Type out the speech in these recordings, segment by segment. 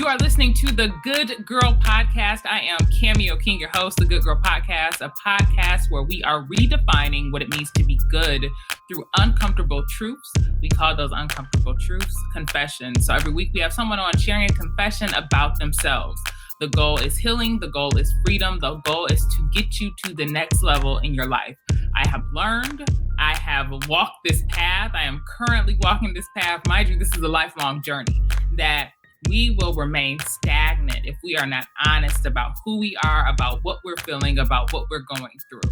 You are listening to the Good Girl Podcast. I am Cameo King, your host, the Good Girl Podcast, a podcast where we are redefining what it means to be good through uncomfortable truths. We call those uncomfortable truths confessions. So every week we have someone on sharing a confession about themselves. The goal is healing. The goal is freedom. The goal is to get you to the next level in your life. I have learned. I have walked this path. I am currently walking this path. Mind you, this is a lifelong journey that we will remain stagnant if we are not honest about who we are, about what we're feeling, about what we're going through.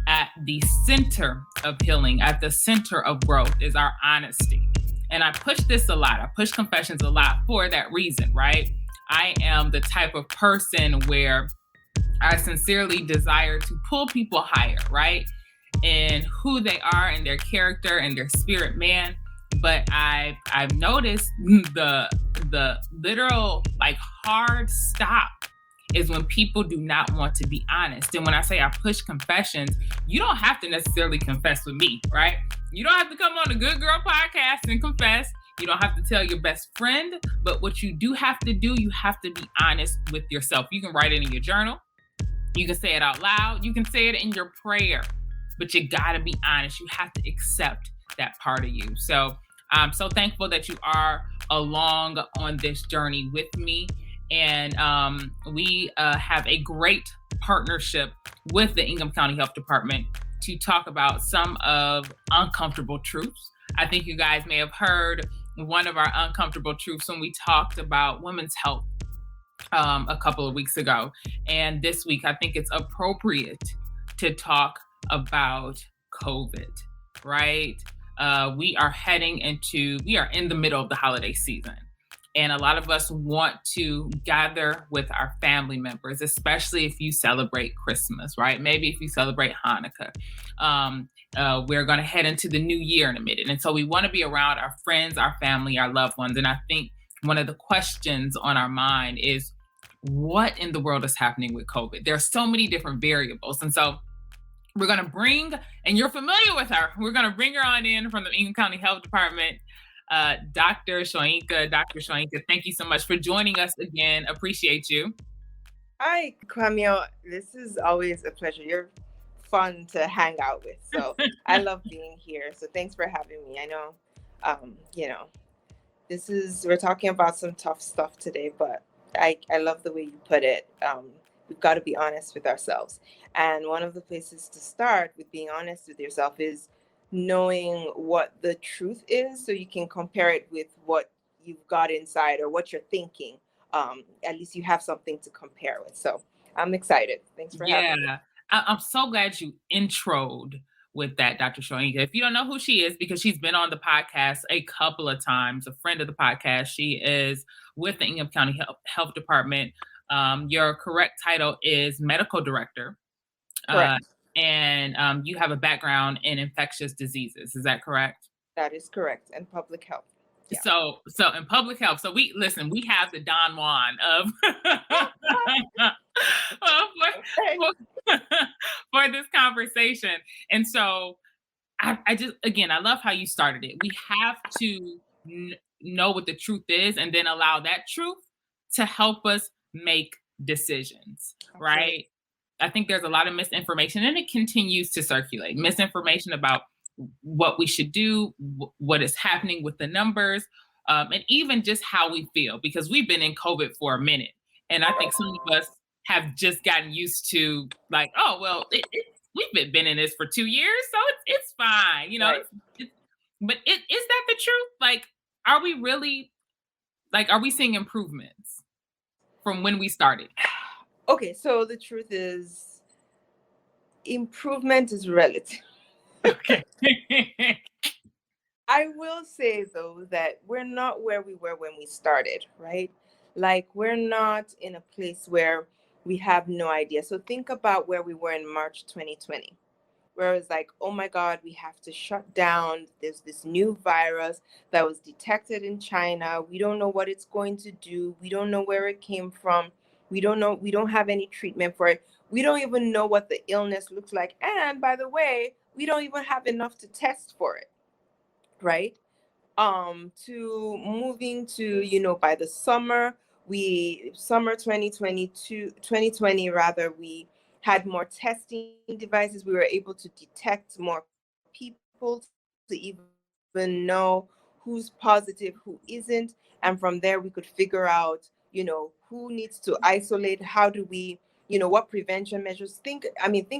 At the center of healing, at the center of growth is our honesty. And I push this a lot. I push confessions a lot for that reason, right? I am the type of person where I sincerely desire to pull people higher, right? In who they are and their character and their spirit man. But I've noticed the literal hard stop is when people do not want to be honest. And when I say I push confessions, you don't have to necessarily confess with me, right? You don't have to come on the Good Girl Podcast and confess. You don't have to tell your best friend. But what you do have to do, you have to be honest with yourself. You can write it in your journal. You can say it out loud. You can say it in your prayer. But you gotta be honest. You have to accept that part of you. So I'm so thankful that you are along on this journey with me. And we have a great partnership with the Ingham County Health Department to talk about some of uncomfortable truths. I think you guys may have heard one of our uncomfortable truths when we talked about women's health a couple of weeks ago. And this week, I think it's appropriate to talk about COVID, right? We are in the middle of the holiday season. And a lot of us want to gather with our family members, especially if you celebrate Christmas, right? Maybe if you celebrate Hanukkah. We're going to head into the new year in a minute. And so we want to be around our friends, our family, our loved ones. And I think one of the questions on our mind is, what in the world is happening with COVID? There are so many different variables. And so we're going to bring, and you're familiar with her, we're going to bring her on in from the Ingham County Health Department, Dr. Shoyinka. Dr. Shoyinka, thank you so much for joining us again. Appreciate you. Hi, Camille. This is always a pleasure. You're fun to hang out with. So I love being here. So thanks for having me. I know, we're talking about some tough stuff today, but I love the way you put it. We've got to be honest with ourselves. And one of the places to start with being honest with yourself is knowing what the truth is, so you can compare it with what you've got inside or what you're thinking. At least you have something to compare with. So I'm excited. Thanks for having me. I'm so glad you introed with that, Dr. Shoyinka. If you don't know who she is, because she's been on the podcast a couple of times, a friend of the podcast, she is with the Ingham County Health Department. Your correct title is Medical Director. Correct. And you have a background in infectious diseases. Is that correct? That is correct. And public health. Yeah. So in public health, so we have the Don Juan of for this conversation. And so I love how you started it. We have to know what the truth is and then allow that truth to help us make decisions, right? I think there's a lot of misinformation, and it continues to circulate. Misinformation about what we should do, what is happening with the numbers, and even just how we feel, because we've been in COVID for a minute. And I think some of us have just gotten used to we've been in this for 2 years, so it's fine. Right. But is that the truth? Are we really, are we seeing improvements from when we started? Okay, so the truth is, improvement is relative. Okay. I will say, though, that we're not where we were when we started, right? We're not in a place where we have no idea. So think about where we were in March 2020, where it was oh my God, we have to shut down. There's this new virus that was detected in China. We don't know what it's going to do. We don't know where it came from. We don't know. We don't have any treatment for it. We don't even know what the illness looks like. And by the way, we don't even have enough to test for it, right? To moving to, by the summer, summer 2020 rather, we had more testing devices. We were able to detect more people to even know who's positive, who isn't. And from there, we could figure out, who needs to isolate. How do we, what prevention measures? Think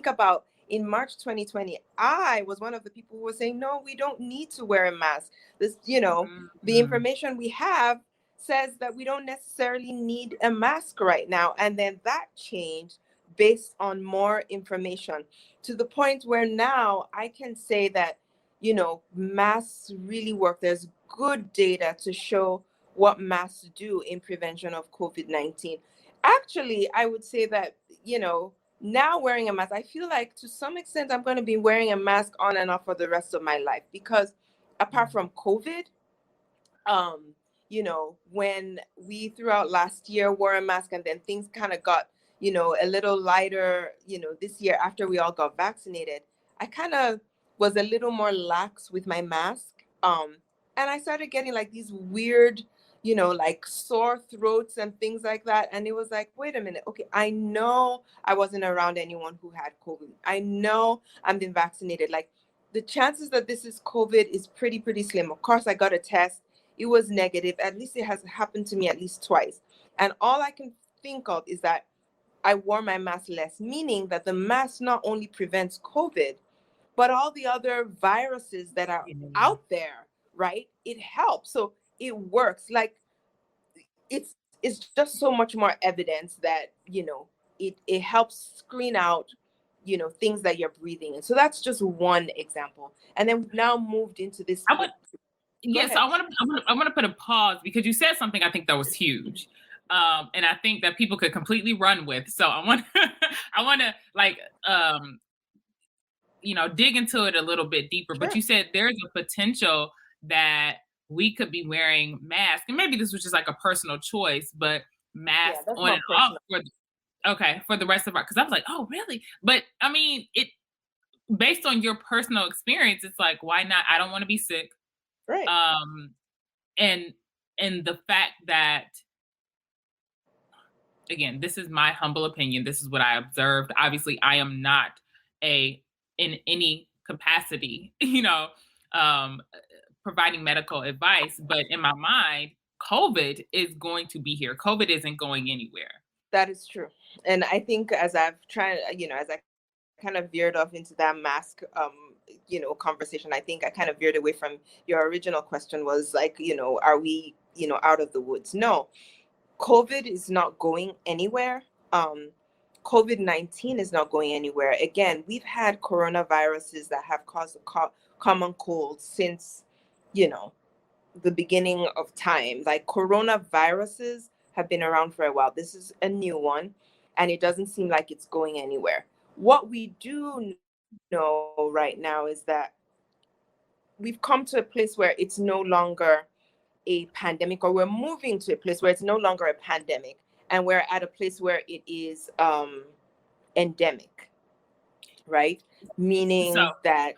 about in March 2020, I was one of the people who was saying, no, we don't need to wear a mask. The Mhm. information we have says that we don't necessarily need a mask right now. And then that changed based on more information to the point where now I can say that, masks really work. There's good data to show what masks do in prevention of COVID-19. Actually, I would say that, now wearing a mask, I feel like to some extent I'm going to be wearing a mask on and off for the rest of my life because apart from COVID, when we throughout last year wore a mask and then things kind of got, a little lighter, this year after we all got vaccinated, I kind of was a little more lax with my mask. And I started getting like these weird, like sore throats and things like that. And it was like, wait a minute. Okay, I know I wasn't around anyone who had COVID. I know I'm been vaccinated. Like the chances that this is COVID is pretty slim. Of course, I got a test. It was negative. At least it has happened to me at least twice. And all I can think of is that I wore my mask less, meaning that the mask not only prevents COVID, but all the other viruses that are Yeah. out there, right? It helps. So it works. Like it's just so much more evidence that, it helps screen out, things that you're breathing in. So that's just one example. And then we've now moved into this. I would, Go yes, ahead. I want to put a pause because you said something I think that was huge. And I think that people could completely run with. So I want I want to like dig into it a little bit deeper. But Sure. you said there's a potential that we could be wearing masks, and maybe this was just like a personal choice, but Yeah, masks that's on more and off personal. for the rest of our. Because I was like, oh, really? But I mean, it based on your personal experience, it's like, why not? I don't want to be sick. Right. Um, and the fact that, again, this is my humble opinion. This is what I observed. Obviously, I am not a in any capacity, um, providing medical advice. But in my mind, COVID is going to be here. COVID isn't going anywhere. That is true. And I think as I've tried, as I kind of veered off into that mask, conversation, I think I kind of veered away from your original question was like, are we, out of the woods? No, COVID is not going anywhere. COVID-19 is not going anywhere. Again, we've had coronaviruses that have caused common cold since, you know, the beginning of time. Like coronaviruses have been around for a while. This is a new one, and it doesn't seem like it's going anywhere. What we do know right now is that we've come to a place where it's no longer a pandemic, or we're moving to a place where it's no longer a pandemic, and we're at a place where it is endemic, right? So, Meaning that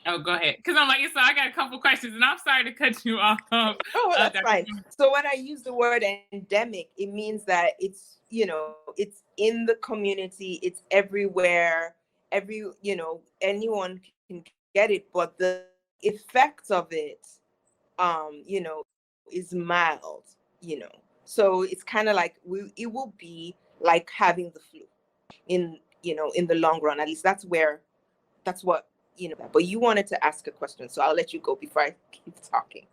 oh, go ahead, because I'm like, so I got a couple questions, and I'm sorry to cut you off. oh, well, that's Dr. fine. So when I use the word endemic, it means that it's, it's in the community, it's everywhere, anyone can get it, but the effects of it, is mild, So it's kind of like it will be like having the flu in the long run. At least that's what, but you wanted to ask a question, so I'll let you go before I keep talking.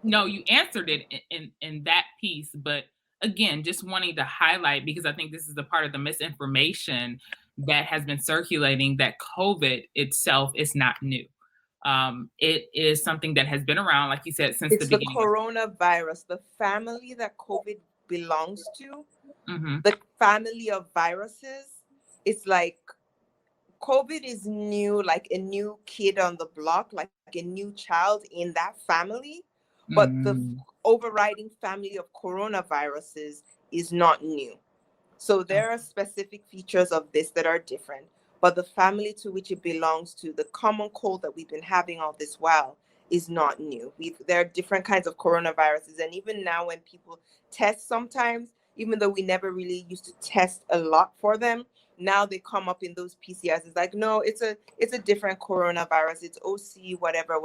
No, you answered it in that piece, but again, just wanting to highlight, because I think this is a part of the misinformation that has been circulating, that COVID itself is not new. It is something that has been around, like you said, since the It's the beginning of. coronavirus, the family that COVID belongs to, Mhm. the family of viruses. It's like COVID is new, like a new kid on the block, like a new child in that family. But the Mm. overriding family of coronaviruses is not new. So there are specific features of this that are different, but the family to which it belongs to, the common cold that we've been having all this while, is not new. There are different kinds of coronaviruses. And even now when people test sometimes, even though we never really used to test a lot for them, now they come up in those PCRs. It's like, no, it's a different coronavirus. It's OC, whatever.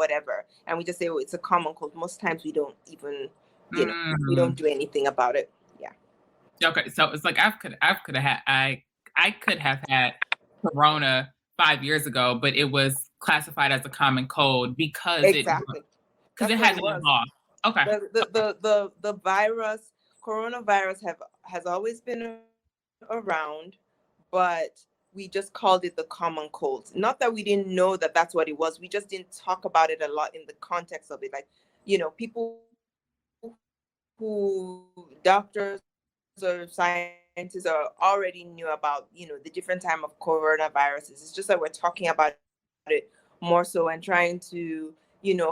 And we just say, oh, it's a common cold. Most times we don't even, we don't do anything about it. Yeah. Okay. So it's like I could have had corona 5 years ago, but it was classified as a common cold because Exactly. it hasn't evolved. Okay. The virus, coronavirus has always been around, but we just called it the common cold. Not that we didn't know that that's what it was. We just didn't talk about it a lot in the context of it. Like, people who doctors or scientists are already knew about, the different type of coronaviruses. It's just that we're talking about it more so and trying to,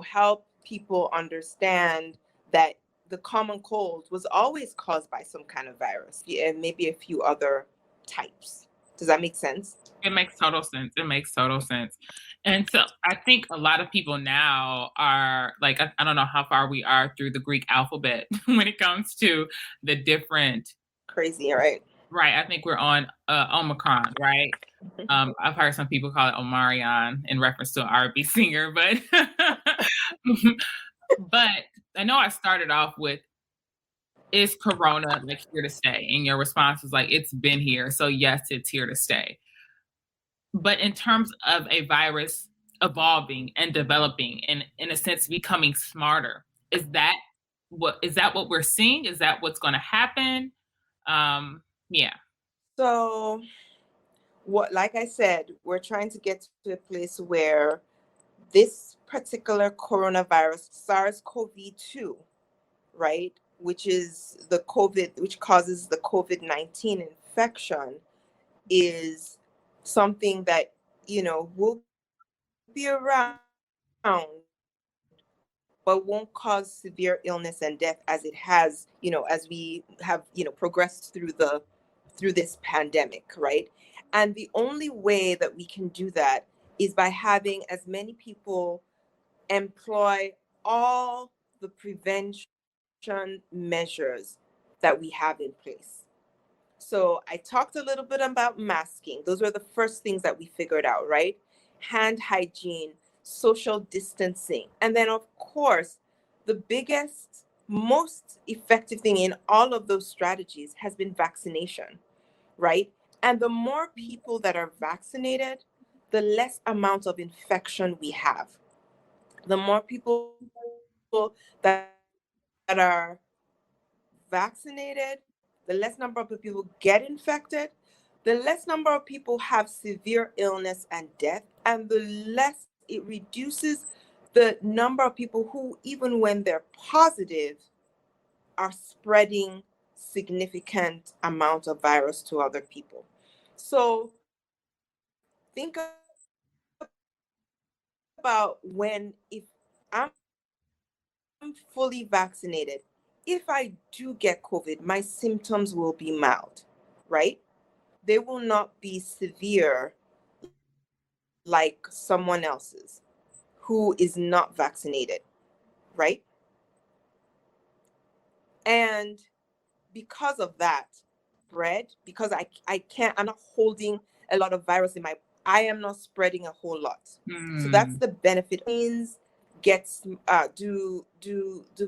help people understand that the common cold was always caused by some kind of virus, and maybe a few other types. Does that make sense? It makes total sense. It makes total sense. And so I think a lot of people now are like, I don't know how far we are through the Greek alphabet when it comes to the different. Crazy, right? Right. I think we're on Omicron, right? I've heard some people call it Omarion in reference to an R&B singer, but but I know I started off with, is Corona like here to stay? And your response was like, it's been here. So yes, it's here to stay. But in terms of a virus evolving and developing and in a sense becoming smarter, is that what we're seeing? Is that what's going to happen? Yeah. So, like I said, we're trying to get to a place where this particular coronavirus, SARS-CoV-2, right, which causes the COVID-19 infection, is something that, will be around, but won't cause severe illness and death as it has, as we have, progressed through this pandemic, right? And the only way that we can do that is by having as many people employ all the prevention measures that we have in place. So I talked a little bit about masking. Those were the first things that we figured out, right? Hand hygiene, social distancing. And then, of course, the biggest, most effective thing in all of those strategies has been vaccination, right? And the more people that are vaccinated, the less amount of infection we have. The more people that are vaccinated, the less number of people get infected, the less number of people have severe illness and death, and the less it reduces the number of people who, even when they're positive, are spreading significant amount of virus to other people. So think about if I'm fully vaccinated, if I do get COVID, my symptoms will be mild, right? They will not be severe like someone else's who is not vaccinated, right? And because of that, because I'm not holding a lot of virus I am not spreading a whole lot. So that's the benefit. Do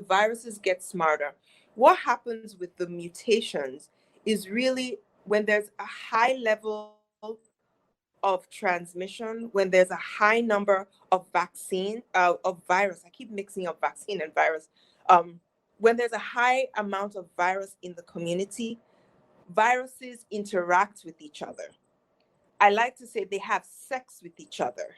viruses get smarter? What happens with the mutations is really when there's a high level of transmission, when there's a high number of of virus. I keep mixing up vaccine and virus. When there's a high amount of virus in the community, viruses interact with each other. I like to say they have sex with each other.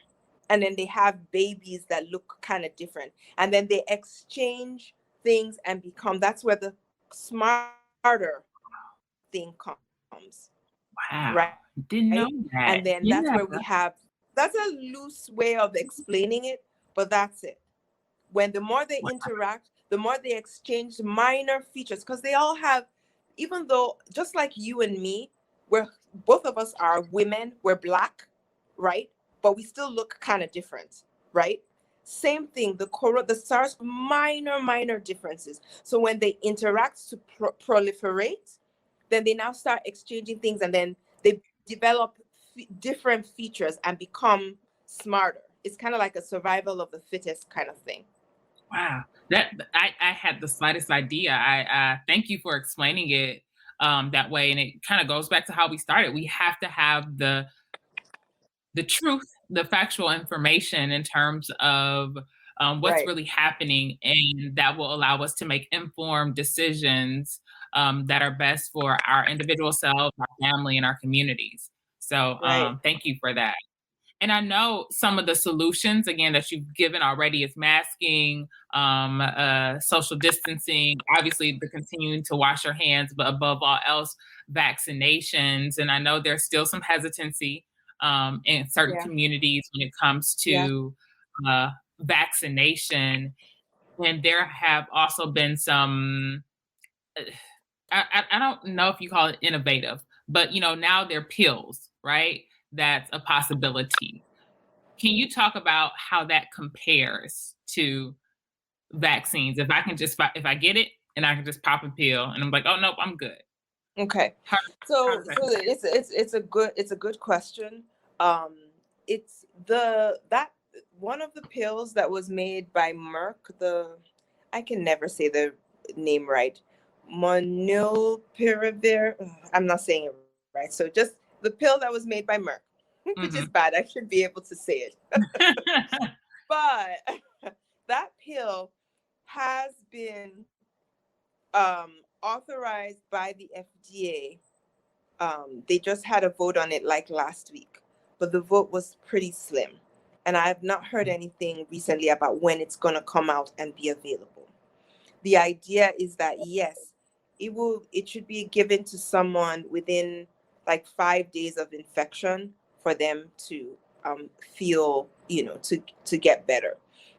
And then they have babies that look kind of different. And then they exchange things and that's where the smarter thing comes. Wow. Right? Didn't know that. And then that's where that's a loose way of explaining it, but that's it. When the more they interact, the more they exchange minor features, because they all have, even though just like you and me, both of us are women, we're Black, right? But we still look kind of different, right? Same thing, the SARS, minor differences. So when they interact to proliferate, then they now start exchanging things, and then they develop different features and become smarter. It's kind of like a survival of the fittest kind of thing. Wow, that I had the slightest idea. I thank you for explaining it that way, and it kind of goes back to how we started. We have to have the truth, the factual information in terms of what's Right, really happening, and that will allow us to make informed decisions that are best for our individual selves, our family, and our communities. So right. thank you for that. And I know some of the solutions, again, that you've given already is masking, social distancing, obviously the continuing to wash your hands, but above all else, vaccinations. And I know there's still some hesitancy in certain Yeah, communities when it comes yeah. to uh, vaccination. And there have also been some, I don't know if you call it innovative, but now they're pills, right? That's a possibility. Can you talk about how that compares to vaccines? If I get it and I can just pop a pill and I'm like, oh nope, I'm good. Okay. How how So does that so compare? it's a good question. Um, it's that one of the pills that was made by Merck. I can never say the name right. Molnupiravir. I'm not saying it right. So just the pill that was made by Merck, which is Mhm. bad. I should be able to say it. But that pill has been authorized by the FDA. They just had a vote on it like last week, but the vote was pretty slim. And I have not heard anything recently about when it's going to come out and be available. The idea is that yes, it should be given to someone within like 5 days of infection for them to feel, to get better.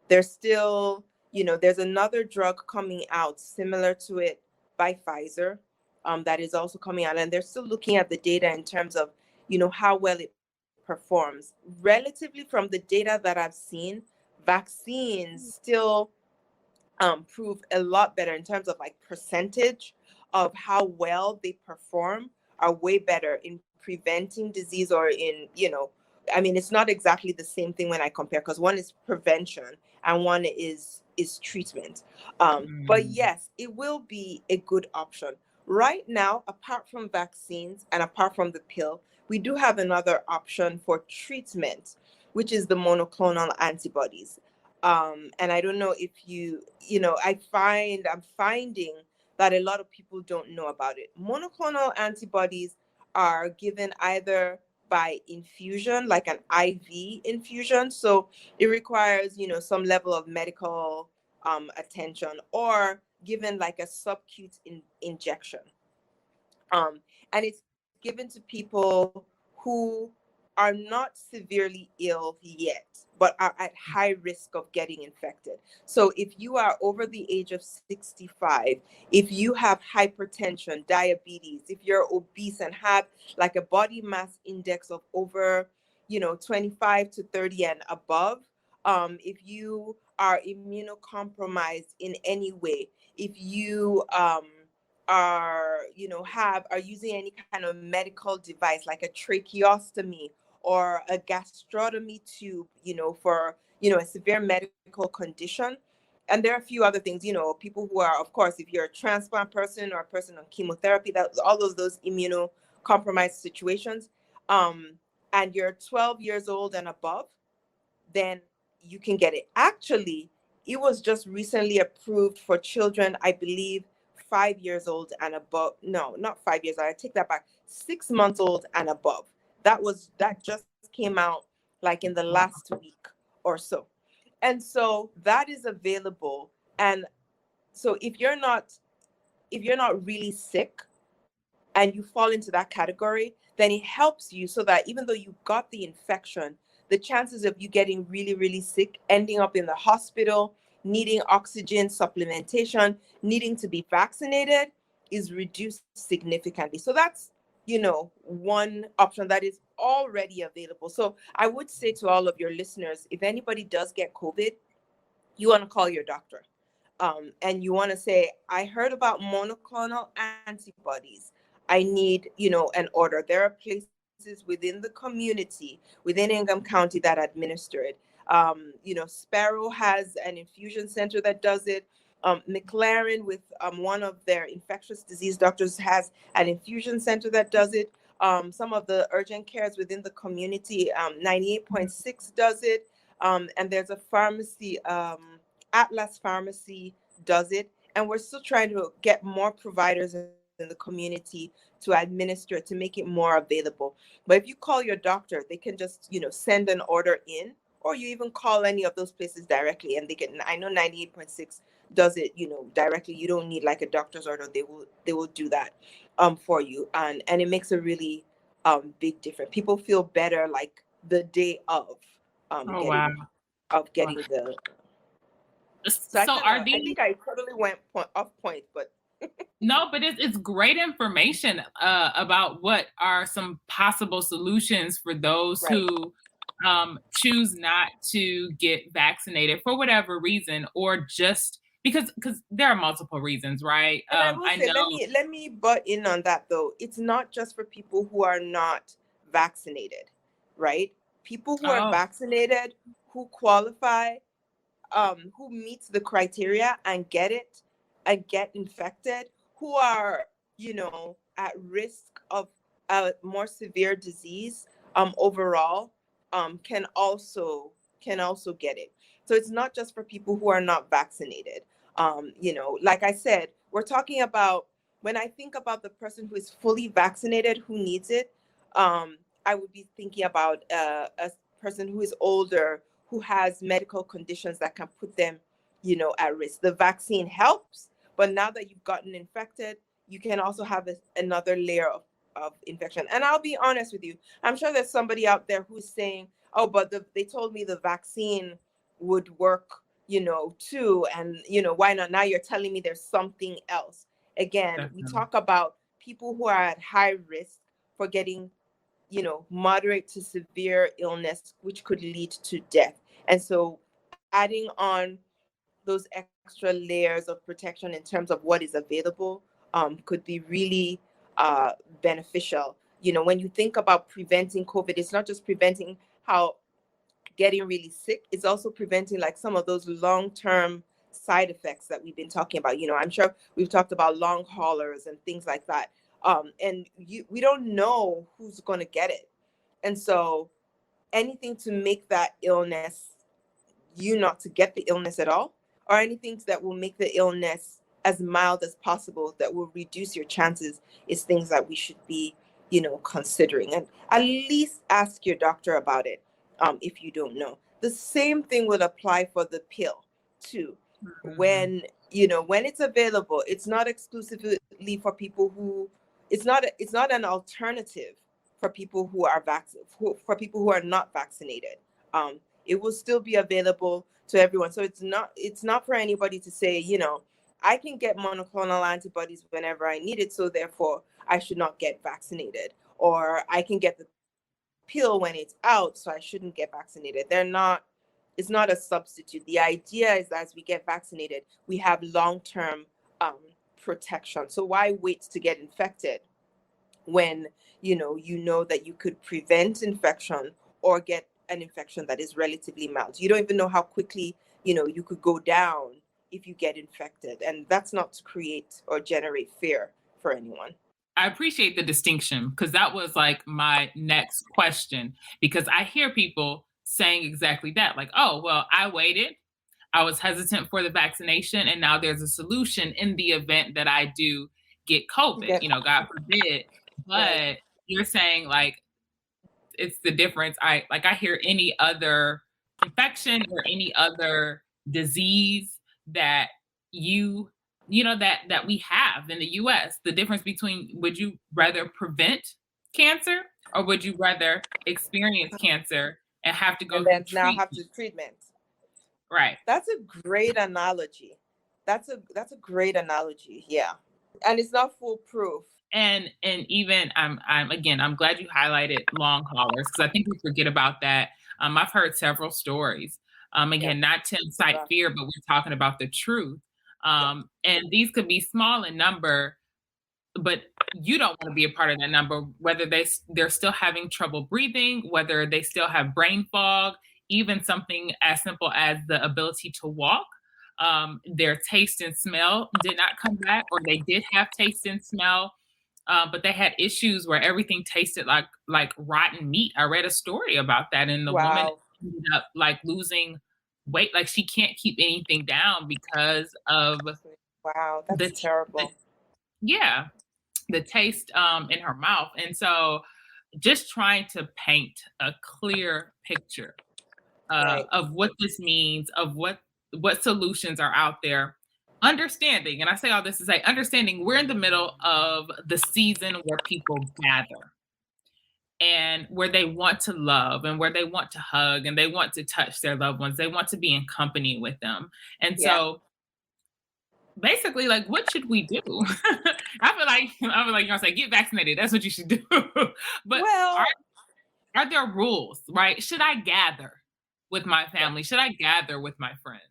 There's still, there's another drug coming out similar to it by Pfizer, that is also coming out, and they're still looking at the data in terms of, how well it performs. Relatively, from the data that I've seen, vaccines still prove a lot better in terms of like percentage of how well they perform, are way better in preventing disease, or in, I mean, it's not exactly the same thing when I compare, because one is prevention and one is treatment. But Mm. yes, it will be a good option. Right now, apart from vaccines and apart from the pill, we do have another option for treatment, which is the monoclonal antibodies. And I don't know if I'm finding that a lot of people don't know about it. Monoclonal antibodies are given either by infusion, like an IV infusion. So it requires, some level of medical attention, or given like a subcutaneous injection. And it's given to people who are not severely ill yet, but are at high risk of getting infected. So if you are over the age of 65, if you have hypertension, diabetes, if you're obese and have like a body mass index of over, 25 to 30 and above, if you are immunocompromised in any way, if you are using any kind of medical device like a tracheostomy or a gastrotomy tube, for a severe medical condition. And there are a few other things, people who are, of course, if you're a transplant person or a person on chemotherapy, that all those immunocompromised situations, and you're 12 years old and above, then you can get it. Actually, it was just recently approved for children, I believe, 5 years old and above. No, not 5 years old. I take that back. 6 months old and above. That just came out like in the last week or so. And so that is available. And so if you're not really sick and you fall into that category, then it helps you so that even though you got the infection, the chances of you getting really, really sick, ending up in the hospital, needing oxygen supplementation, needing to be vaccinated is reduced significantly. So that's, one option that is already available. So I would say to all of your listeners, if anybody does get COVID, you want to call your doctor. And you want to say, I heard about monoclonal antibodies. I need, an order. There are places within the community, within Ingham County, that administer it. Sparrow has an infusion center that does it. McLaren, with one of their infectious disease doctors, has an infusion center that does it. Some of the urgent cares within the community, 98.6 does it. And there's a pharmacy, Atlas Pharmacy does it. And we're still trying to get more providers in the community to administer it, to make it more available. But if you call your doctor, they can just, send an order in, or you even call any of those places directly, and they can. I know 98.6 does it, directly. You don't need like a doctor's order. They will do that for you, and it makes a really big difference. People feel better like the day of Oh, getting wow. getting the. So So are I these think I totally went off point, but no, but it's great information about what are some possible solutions for those right. who choose not to get vaccinated for whatever reason, or just because there are multiple reasons, right? And I will I say, know. let me butt in on that though. It's not just for people who are not vaccinated, right? People who are Oh, vaccinated, who qualify, who meets the criteria and get it and get infected, who are, at risk of a more severe disease, overall, can also get it. So it's not just for people who are not vaccinated. Like I said, we're talking about, when I think about the person who is fully vaccinated who needs it, I would be thinking about a person who is older, who has medical conditions that can put them, at risk. The vaccine helps, but now that you've gotten infected, you can also have another layer of infection. And I'll be honest with you, I'm sure there's somebody out there who's saying, oh, but they told me the vaccine would work, too. And, why not? Now you're telling me there's something else. Again, we definitely. talk about people who are at high risk for getting, moderate to severe illness, which could lead to death. And so adding on those extra layers of protection in terms of what is available could be really beneficial. When you think about preventing COVID, it's not just preventing how getting really sick, it's also preventing like some of those long-term side effects that we've been talking about. I'm sure we've talked about long haulers and things like that. And we don't know who's going to get it. And so anything to make that illness, you not to get the illness at all, or anything that will make the illness as mild as possible, that will reduce your chances, is things that we should be, considering. And at least ask your doctor about it if you don't know. The same thing will apply for the pill too. Mhm. When it's available, it's not exclusively for people who, it's not an alternative for people who are for people who are not vaccinated. It will still be available to everyone. So it's not for anybody to say, I can get monoclonal antibodies whenever I need it, so therefore I should not get vaccinated. Or I can get the pill when it's out, so I shouldn't get vaccinated. It's not a substitute. The idea is that as we get vaccinated, we have long-term protection. So why wait to get infected when you know that you could prevent infection or get an infection that is relatively mild? You don't even know how quickly you could go down if you get infected, and that's not to create or generate fear for anyone. I appreciate the distinction, because that was like my next question. Because I hear people saying exactly that, like, oh, well, I waited. I was hesitant for the vaccination, and now there's a solution in the event that I do get You COVID, get God forbid. right. But you're saying like it's the difference. I hear any other infection or any other disease that you that we have in the US. The difference between, would you rather prevent cancer, or would you rather experience cancer and have to And go through then now have treatment? to treatment. Right. That's a great analogy. That's a great analogy. Yeah. And it's not foolproof. And even I'm glad you highlighted long haulers, because I think we forget about that. I've heard several stories Again, not to incite fear, but we're talking about the truth. And these could be small in number, but you don't want to be a part of that number, whether they're still having trouble breathing, whether they still have brain fog, even something as simple as the ability to walk. Their taste and smell did not come back, or they did have taste and smell, but they had issues where everything tasted like rotten meat. I read a story about that, and the woman ended up like losing weight, like she can't keep anything down because of that's terrible. The taste in her mouth. And so just trying to paint a clear picture of what this means, of what solutions are out there. Understanding, and I say all this to say, understanding we're in the middle of the season where people gather and where they want to love and where they want to hug and they want to touch their loved ones. They want to be in company with them. And so basically, like, what should we do? I feel like you're gonna say, get vaccinated. That's what you should do. But are there rules, right? Should I gather with my family? Should I gather with my friends?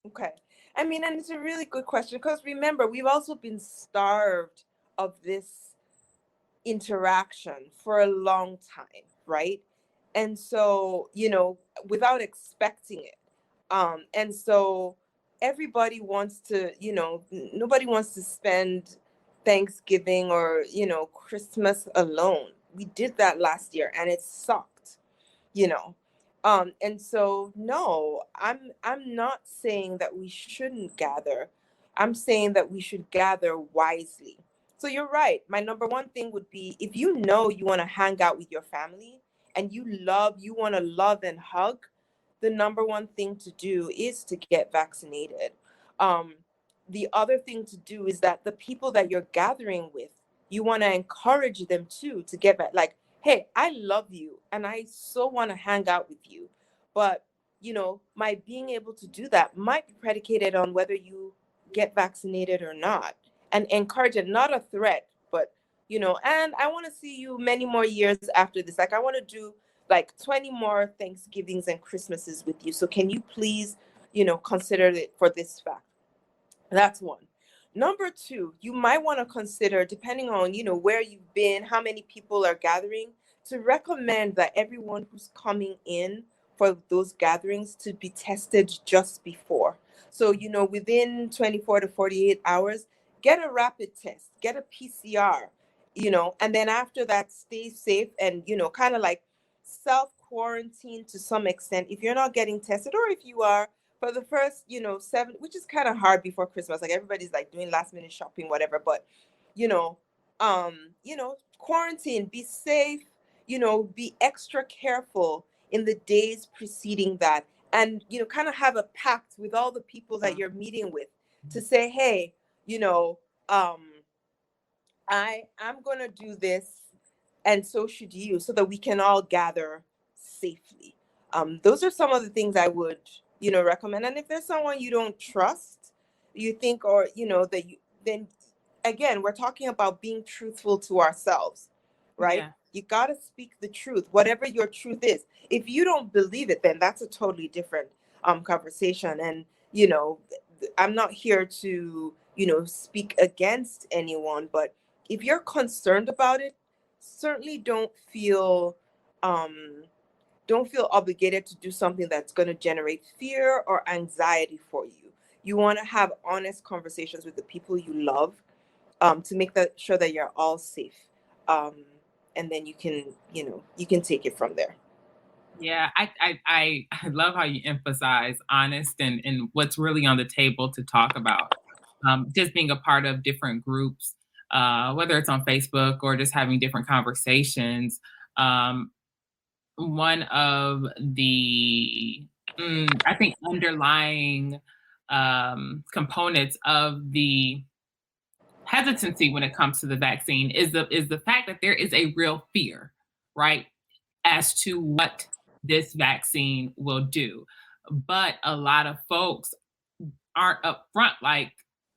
Okay. I mean, and it's a really good question because remember, we've also been starved of this interaction for a long time, right? And so, without expecting it. And so everybody wants to, nobody wants to spend Thanksgiving or, Christmas alone. We did that last year and it sucked, you know. And so no, I'm not saying that we shouldn't gather. I'm saying that we should gather wisely. So you're right. My number one thing would be if you know you want to hang out with your family and you want to love and hug, the number one thing to do is to get vaccinated. Um, the other thing to do is that the people that you're gathering with, you want to encourage them too to get back. Like, hey, I love you and I so want to hang out with you. But, my being able to do that might be predicated on whether you get vaccinated or not. And encourage it, not a threat, but, and I want to see you many more years after this. Like, I want to do like 20 more Thanksgivings and Christmases with you. So can you please, consider it for this fact? That's one. Number two, you might want to consider, depending on, where you've been, how many people are gathering, to recommend that everyone who's coming in for those gatherings to be tested just before. So, within 24 to 48 hours, get a rapid test, get a PCR, and then after that, stay safe and, kind of like self quarantine to some extent if you're not getting tested, or if you are, for the first, 7, which is kind of hard before Christmas. Like everybody's like doing last minute shopping, whatever. But, quarantine, be safe, be extra careful in the days preceding that. And, kind of have a pact with all the people that you're meeting with to say, hey, um, I'm going to do this. And so should you, so that we can all gather safely. Those are some of the things I would, recommend. And if there's someone you don't trust, you think, or, that you, then again, we're talking about being truthful to ourselves, right? Yeah. You got to speak the truth, whatever your truth is. If you don't believe it, then that's a totally different conversation. And, I'm not here to, speak against anyone, but if you're concerned about it, certainly don't feel obligated to do something that's going to generate fear or anxiety for you. You want to have honest conversations with the people you love, to make sure that you're all safe, and then you can take it from there. Yeah, I love how you emphasize honest and what's really on the table to talk about. Just being a part of different groups, whether it's on Facebook or just having different conversations. One of the, I think, underlying components of the hesitancy when it comes to the vaccine is the fact that there is a real fear, right, as to what this vaccine will do. But a lot of folks aren't upfront, like,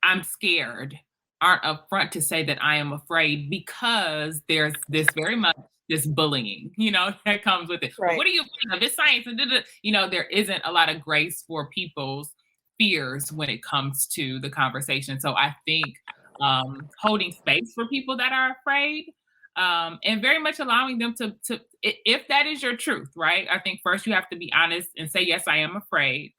I'm scared, aren't upfront to say that I am afraid, because there's this very much this bullying, that comes with it. Well, Right. what are you afraid of? It's science. And there isn't a lot of grace for people's fears when it comes to the conversation. So I think holding space for people that are afraid, and very much allowing them to, if that is your truth, right? I think first you have to be honest and say, yes, I am afraid.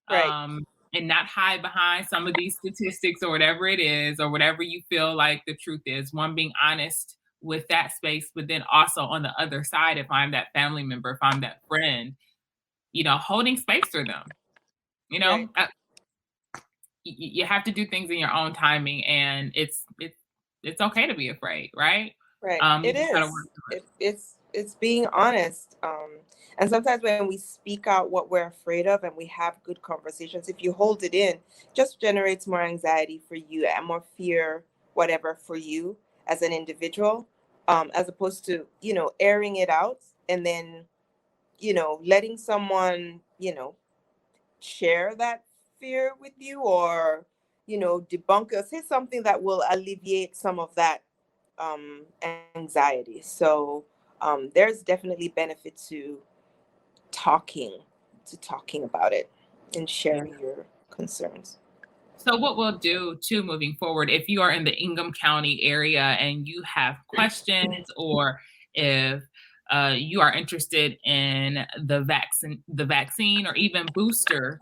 Right. And not hide behind some of these statistics or whatever it is, or whatever you feel like the truth is. One, being honest with that space, but then also on the other side, if I'm that family member, if I'm that friend, holding space for them. Right. You have to do things in your own timing, and it's okay to be afraid, right? Right. You It just gotta work is. through it. It's being honest. And sometimes when we speak out what we're afraid of and we have good conversations, if you hold it in, just generates more anxiety for you and more fear, whatever, for you as an individual, as opposed to, airing it out and then, letting someone, share that fear with you, or, debunk or say something that will alleviate some of that um, anxiety. So there's definitely benefit to talking talking about it and sharing your concerns. So what we'll do too moving forward, if you are in the Ingham County area and you have questions, or if you are interested in the vaccine or even booster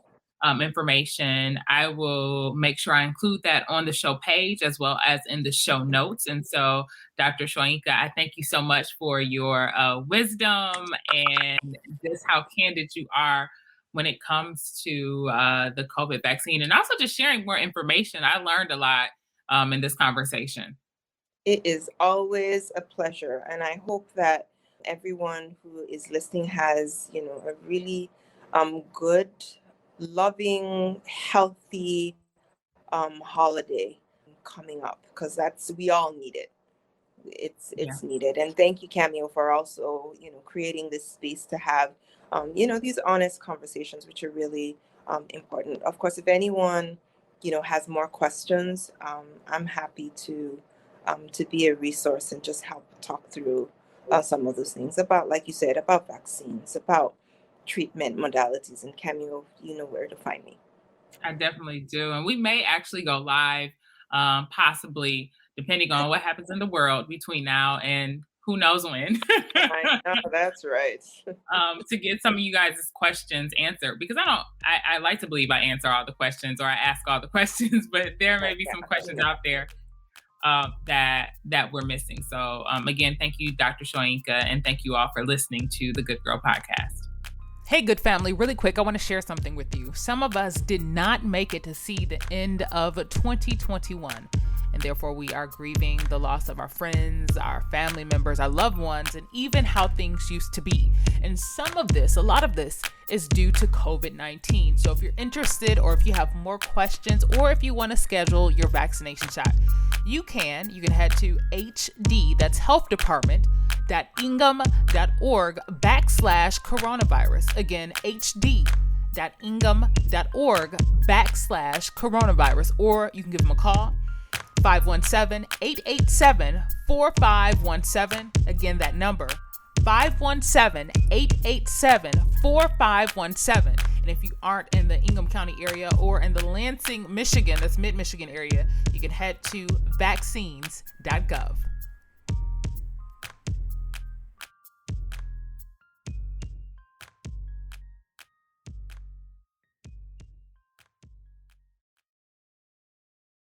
information, I will make sure I include that on the show page as well as in the show notes. And so, Dr. Shoyinka, I thank you so much for your wisdom and just how candid you are when it comes to the COVID vaccine, and also just sharing more information. I learned a lot in this conversation. It is always a pleasure, and I hope that everyone who is listening has, a really good, loving, healthy holiday coming up, because that's we all need it. Yeah, It's needed. And thank you, Cameo, for also creating this space to have these honest conversations, which are really important. Of course, if anyone has more questions, I'm happy to be a resource and just help talk through some of those things about, like you said, about vaccines, about treatment modalities. And Cameo, you know where to find me. I definitely do. And we may actually go live, possibly, depending on what happens in the world between now and who knows when. I know, that's right. To get some of you guys' questions answered, because I like to believe I answer all the questions or I ask all the questions, but there may be some questions out there that we're missing. So again, thank you, Dr. Shoyinka, and thank you all for listening to the Good Girl Podcast. Hey, good family, really quick, I want to share something with you. Some of us did not make it to see the end of 2021. And therefore, we are grieving the loss of our friends, our family members, our loved ones, and even how things used to be. And a lot of this is due to COVID-19. So if you're interested, or if you have more questions, or if you want to schedule your vaccination shot, you can head to HD, that's Health Department, .ingham.org/coronavirus. Again, hd.ingham.org/coronavirus. Or you can give them a call, 517-887-4517. Again, that number, 517-887-4517. And if you aren't in the Ingham County area or in the Lansing, Michigan, that's mid-Michigan area, you can head to vaccines.gov.